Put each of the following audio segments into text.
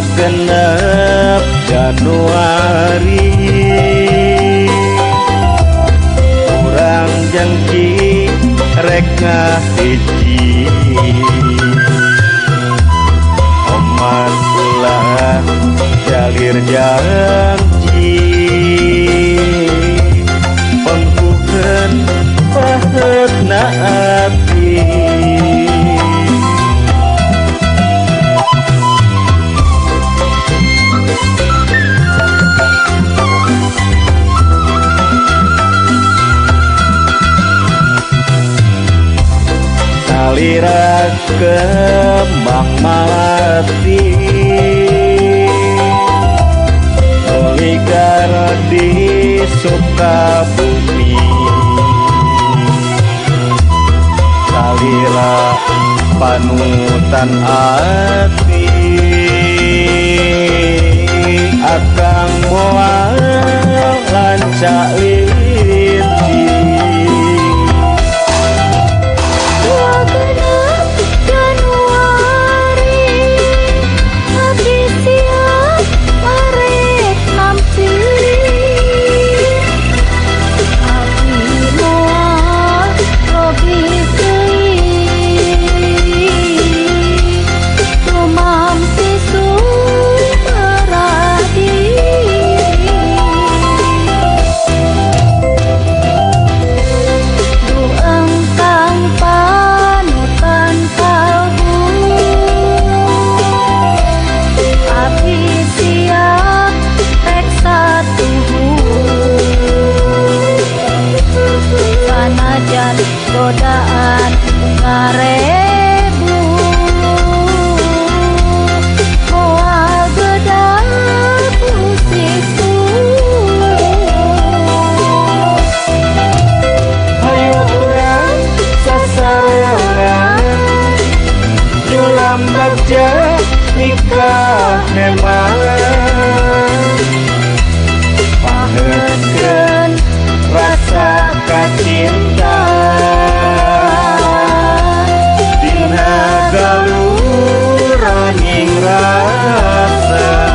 genep Januari urang jengki rek ngahiji oman ulah jalir janji pengkukeun paheutna ati salira kembang malati nuligar di Sukabumi salira panutan ati akang moal lancak liti godaan ngarebu moal gedang pusiku ayo urang sasarengan julam bagja nikah hemat paheutkeun rasa kacinta galuraning rasa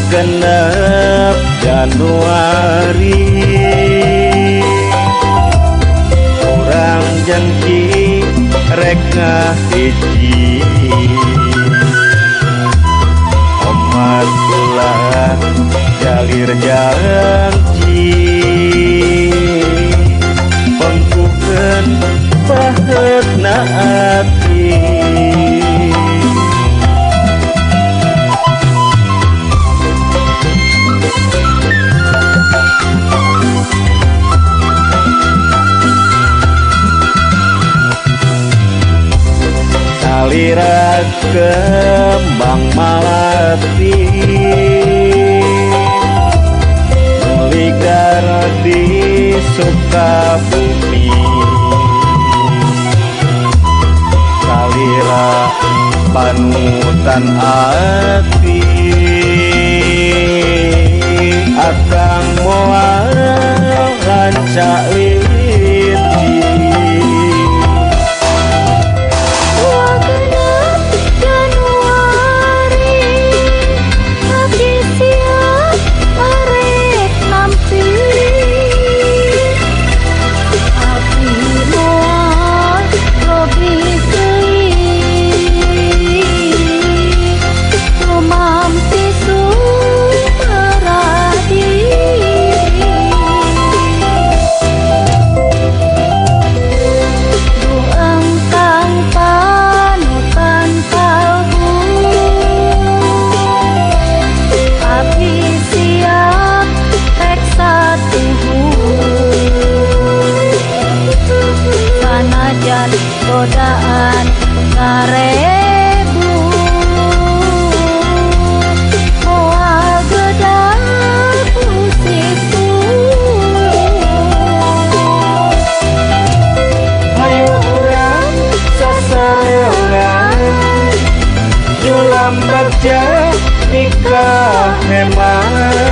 genep Januari urang jengki rek ngahiji oman ulah jalir janji pengkukeun paheutna ati salira kembang malati nuligar di Sukabumi salira panutan ati akang moal lancak liti nikah hemat